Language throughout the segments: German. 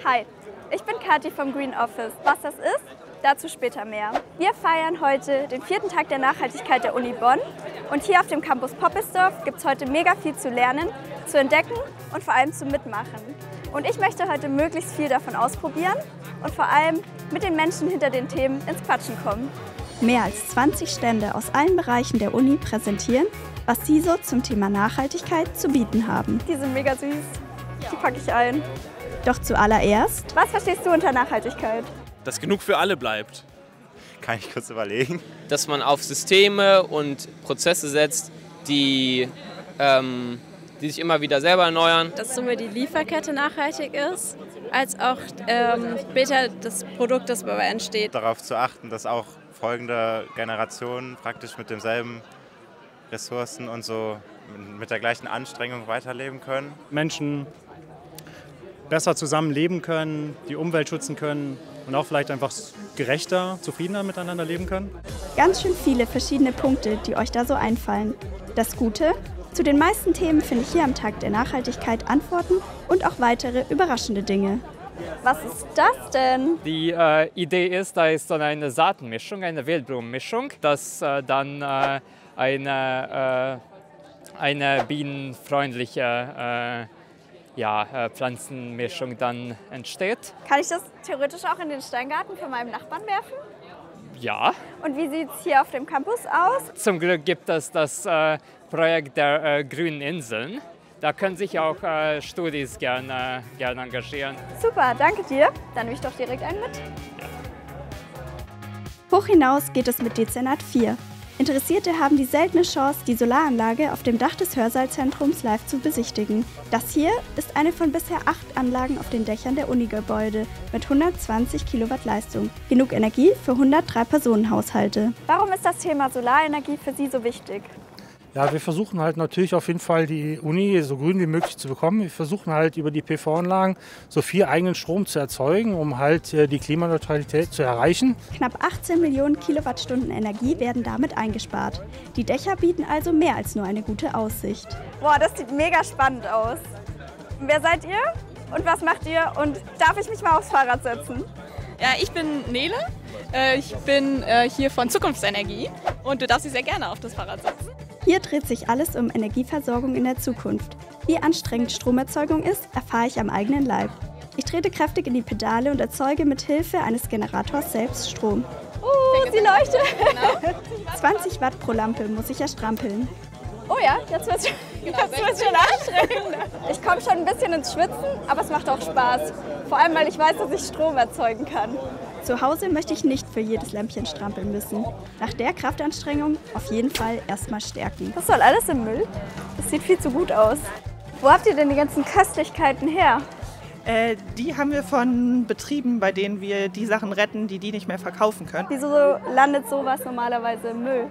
Hi, ich bin Kathi vom Green Office. Was das ist, dazu später mehr. Wir feiern heute den 4. Tag der Nachhaltigkeit der Uni Bonn und hier auf dem Campus Poppelsdorf gibt es heute mega viel zu lernen, zu entdecken und vor allem zu mitmachen. Und ich möchte heute möglichst viel davon ausprobieren und vor allem mit den Menschen hinter den Themen ins Quatschen kommen. Mehr als 20 Stände aus allen Bereichen der Uni präsentieren, was sie so zum Thema Nachhaltigkeit zu bieten haben. Die sind mega süß, die packe ich ein. Doch zuallererst, was verstehst du unter Nachhaltigkeit? Dass genug für alle bleibt. Kann ich kurz überlegen. Dass man auf Systeme und Prozesse setzt, die sich immer wieder selber erneuern. Dass sowohl die Lieferkette nachhaltig ist, als auch später das Produkt, das dabei entsteht. Darauf zu achten, dass auch folgende Generationen praktisch mit denselben Ressourcen und so mit der gleichen Anstrengung weiterleben können. Menschen besser zusammenleben können, die Umwelt schützen können und auch vielleicht einfach gerechter, zufriedener miteinander leben können. Ganz schön viele verschiedene Punkte, die euch da so einfallen. Das Gute: zu den meisten Themen finde ich hier am Tag der Nachhaltigkeit Antworten und auch weitere überraschende Dinge. Was ist das denn? Die Idee ist, da ist so eine Saatenmischung, eine Wildblumenmischung, dass dann eine bienenfreundliche Pflanzenmischung dann entsteht. Kann ich das theoretisch auch in den Steingarten von meinem Nachbarn werfen? Ja. Und wie sieht es hier auf dem Campus aus? Zum Glück gibt es das Projekt der grünen Inseln. Da können sich auch Studis gerne engagieren. Super, danke dir. Dann nehme ich doch direkt einen mit. Ja. Hoch hinaus geht es mit Dezernat 4. Interessierte haben die seltene Chance, die Solaranlage auf dem Dach des Hörsaal-Zentrums live zu besichtigen. Das hier ist eine von bisher 8 Anlagen auf den Dächern der Uni-Gebäude mit 120 Kilowatt Leistung. Genug Energie für 103 Personenhaushalte. Warum ist das Thema Solarenergie für Sie so wichtig? Ja, wir versuchen halt natürlich auf jeden Fall die Uni so grün wie möglich zu bekommen. Wir versuchen halt über die PV-Anlagen so viel eigenen Strom zu erzeugen, um halt die Klimaneutralität zu erreichen. Knapp 18 Millionen Kilowattstunden Energie werden damit eingespart. Die Dächer bieten also mehr als nur eine gute Aussicht. Boah, das sieht mega spannend aus. Wer seid ihr und was macht ihr und darf ich mich mal aufs Fahrrad setzen? Ja, ich bin Nele, ich bin hier von Zukunftsenergie und du darfst dich sehr gerne auf das Fahrrad setzen. Hier dreht sich alles um Energieversorgung in der Zukunft. Wie anstrengend Stromerzeugung ist, erfahre ich am eigenen Leib. Ich trete kräftig in die Pedale und erzeuge mit Hilfe eines Generators selbst Strom. Sie leuchtet! Genau. 20 Watt pro Lampe muss ich erstrampeln. Oh ja, jetzt wird es schon anstrengend. Ich komme schon ein bisschen ins Schwitzen, aber es macht auch Spaß. Vor allem, weil ich weiß, dass ich Strom erzeugen kann. Zu Hause möchte ich nicht für jedes Lämpchen strampeln müssen. Nach der Kraftanstrengung auf jeden Fall erstmal stärken. Das soll alles im Müll? Das sieht viel zu gut aus. Wo habt ihr denn die ganzen Köstlichkeiten her? Die haben wir von Betrieben, bei denen wir die Sachen retten, die nicht mehr verkaufen können. Wieso landet sowas normalerweise im Müll?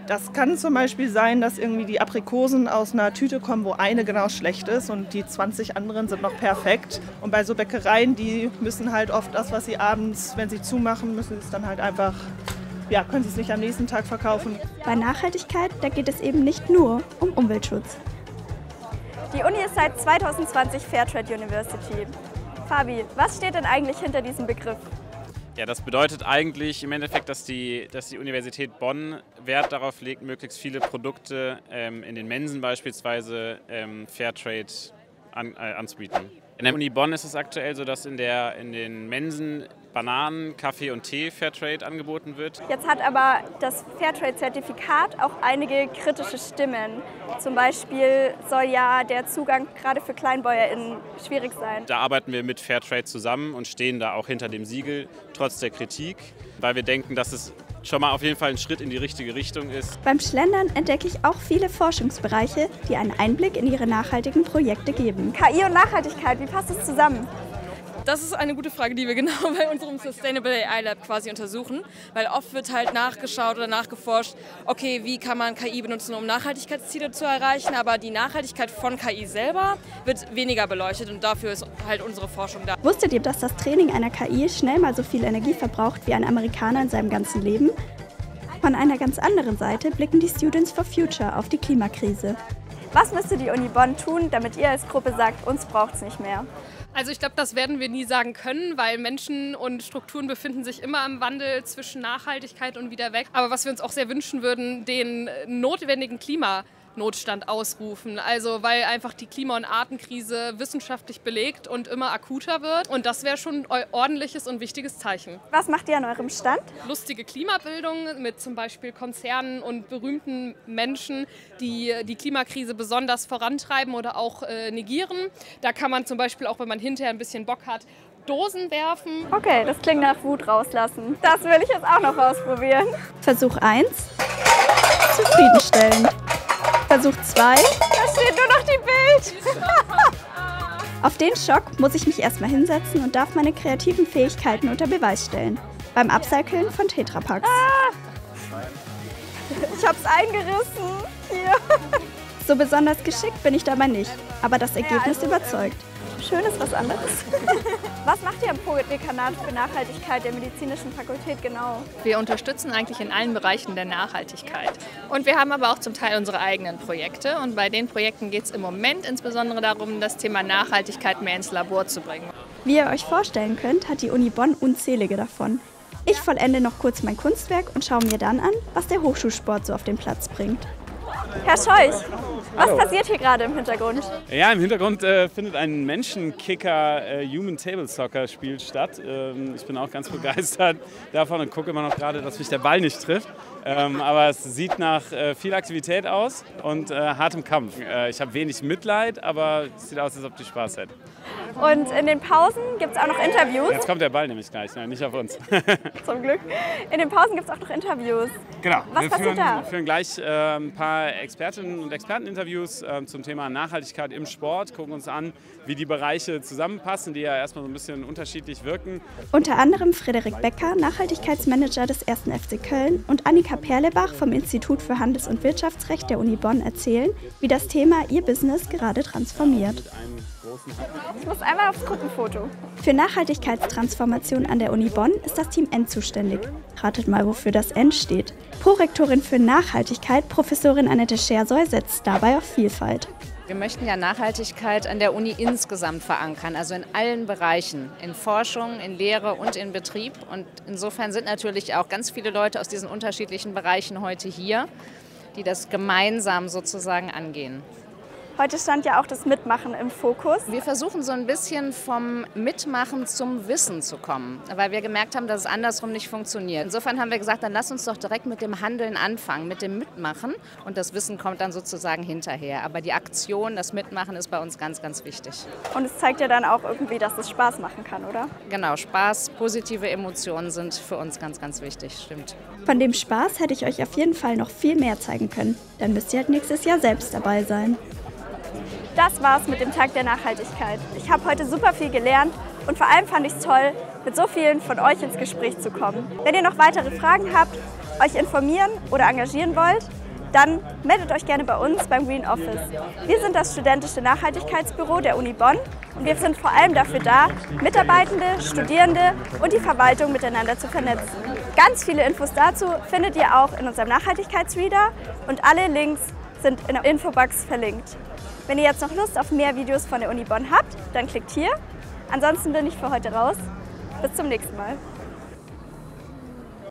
Das kann zum Beispiel sein, dass irgendwie die Aprikosen aus einer Tüte kommen, wo eine genau schlecht ist und die 20 anderen sind noch perfekt. Und bei so Bäckereien, die müssen halt oft das, was sie abends, wenn sie zumachen, müssen sie es dann halt einfach, ja, können sie es nicht am nächsten Tag verkaufen. Bei Nachhaltigkeit, da geht es eben nicht nur um Umweltschutz. Die Uni ist seit 2020 Fairtrade University. Fabi, was steht denn eigentlich hinter diesem Begriff? Ja, das bedeutet eigentlich im Endeffekt, dass die Universität Bonn Wert darauf legt, möglichst viele Produkte in den Mensen beispielsweise Fairtrade anzubieten. In der Uni Bonn ist es aktuell so, dass in den Mensen Bananen, Kaffee und Tee Fairtrade angeboten wird. Jetzt hat aber das Fairtrade-Zertifikat auch einige kritische Stimmen. Zum Beispiel soll ja der Zugang gerade für KleinbäuerInnen schwierig sein. Da arbeiten wir mit Fairtrade zusammen und stehen da auch hinter dem Siegel, trotz der Kritik, weil wir denken, dass es schon mal auf jeden Fall ein Schritt in die richtige Richtung ist. Beim Schlendern entdecke ich auch viele Forschungsbereiche, die einen Einblick in ihre nachhaltigen Projekte geben. KI und Nachhaltigkeit, wie passt es zusammen? Das ist eine gute Frage, die wir genau bei unserem Sustainable AI Lab quasi untersuchen, weil oft wird halt nachgeschaut oder nachgeforscht, okay, wie kann man KI benutzen, um Nachhaltigkeitsziele zu erreichen, aber die Nachhaltigkeit von KI selber wird weniger beleuchtet und dafür ist halt unsere Forschung da. Wusstet ihr, dass das Training einer KI schnell mal so viel Energie verbraucht wie ein Amerikaner in seinem ganzen Leben? Von einer ganz anderen Seite blicken die Students for Future auf die Klimakrise. Was müsste die Uni Bonn tun, damit ihr als Gruppe sagt, uns braucht es nicht mehr? Also ich glaube, das werden wir nie sagen können, weil Menschen und Strukturen befinden sich immer im Wandel zwischen Nachhaltigkeit und wieder weg. Aber was wir uns auch sehr wünschen würden, den notwendigen Klimanotstand ausrufen. Also weil einfach die Klima- und Artenkrise wissenschaftlich belegt und immer akuter wird. Und das wäre schon ein ordentliches und wichtiges Zeichen. Was macht ihr an eurem Stand? Lustige Klimabildung mit zum Beispiel Konzernen und berühmten Menschen, die die Klimakrise besonders vorantreiben oder auch negieren. Da kann man zum Beispiel auch, wenn man hinterher ein bisschen Bock hat, Dosen werfen. Okay, das klingt nach Wut rauslassen. Das will ich jetzt auch noch ausprobieren. Versuch 1. Zufriedenstellend. Versuch 2. Da steht nur noch die Bild. Auf den Schock muss ich mich erstmal hinsetzen und darf meine kreativen Fähigkeiten unter Beweis stellen. Beim Upcyclen von Tetrapacks. Ich hab's eingerissen. Hier. So besonders geschickt bin ich dabei nicht, aber das Ergebnis überzeugt. Schön ist was anderes. Was macht ihr am Pro-Dekanat für Nachhaltigkeit der Medizinischen Fakultät genau? Wir unterstützen eigentlich in allen Bereichen der Nachhaltigkeit. Und wir haben aber auch zum Teil unsere eigenen Projekte. Und bei den Projekten geht es im Moment insbesondere darum, das Thema Nachhaltigkeit mehr ins Labor zu bringen. Wie ihr euch vorstellen könnt, hat die Uni Bonn unzählige davon. Ich vollende noch kurz mein Kunstwerk und schaue mir dann an, was der Hochschulsport so auf den Platz bringt. Herr Scheuch, was passiert hier gerade im Hintergrund? Ja, im Hintergrund findet ein Menschenkicker Human Table Soccer Spiel statt. Ich bin auch ganz begeistert davon und gucke immer noch gerade, dass mich der Ball nicht trifft. Aber es sieht nach viel Aktivität aus und hartem Kampf. Ich habe wenig Mitleid, aber es sieht aus, als ob die Spaß hätten. Und in den Pausen gibt es auch noch Interviews. Jetzt kommt der Ball nämlich gleich, nicht auf uns. Zum Glück. In den Pausen gibt es auch noch Interviews. Genau, Was passiert da? Wir führen gleich ein paar Expertinnen und Experteninterviews zum Thema Nachhaltigkeit im Sport, gucken uns an, wie die Bereiche zusammenpassen, die ja erstmal so ein bisschen unterschiedlich wirken. Unter anderem Frederik Becker, Nachhaltigkeitsmanager des 1. FC Köln, und Annika Perlebach vom Institut für Handels- und Wirtschaftsrecht der Uni Bonn erzählen, wie das Thema ihr Business gerade transformiert. Ich muss einmal aufs Gruppenfoto. Für Nachhaltigkeitstransformation an der Uni Bonn ist das Team N zuständig. Ratet mal, wofür das N steht. Prorektorin für Nachhaltigkeit, Professorin Annette Schersoy, setzt dabei auf Vielfalt. Wir möchten ja Nachhaltigkeit an der Uni insgesamt verankern, also in allen Bereichen, in Forschung, in Lehre und in Betrieb. Und insofern sind natürlich auch ganz viele Leute aus diesen unterschiedlichen Bereichen heute hier, die das gemeinsam sozusagen angehen. Heute stand ja auch das Mitmachen im Fokus. Wir versuchen so ein bisschen vom Mitmachen zum Wissen zu kommen, weil wir gemerkt haben, dass es andersrum nicht funktioniert. Insofern haben wir gesagt, dann lass uns doch direkt mit dem Handeln anfangen, mit dem Mitmachen, und das Wissen kommt dann sozusagen hinterher. Aber die Aktion, das Mitmachen ist bei uns ganz, ganz wichtig. Und es zeigt ja dann auch irgendwie, dass es Spaß machen kann, oder? Genau, Spaß, positive Emotionen sind für uns ganz, ganz wichtig, stimmt. Von dem Spaß hätte ich euch auf jeden Fall noch viel mehr zeigen können. Dann müsst ihr halt nächstes Jahr selbst dabei sein. Das war's mit dem Tag der Nachhaltigkeit. Ich habe heute super viel gelernt und vor allem fand ich es toll, mit so vielen von euch ins Gespräch zu kommen. Wenn ihr noch weitere Fragen habt, euch informieren oder engagieren wollt, dann meldet euch gerne bei uns beim Green Office. Wir sind das studentische Nachhaltigkeitsbüro der Uni Bonn und wir sind vor allem dafür da, Mitarbeitende, Studierende und die Verwaltung miteinander zu vernetzen. Ganz viele Infos dazu findet ihr auch in unserem Nachhaltigkeitsreader und alle Links sind in der Infobox verlinkt. Wenn ihr jetzt noch Lust auf mehr Videos von der Uni Bonn habt, dann klickt hier. Ansonsten bin ich für heute raus. Bis zum nächsten Mal.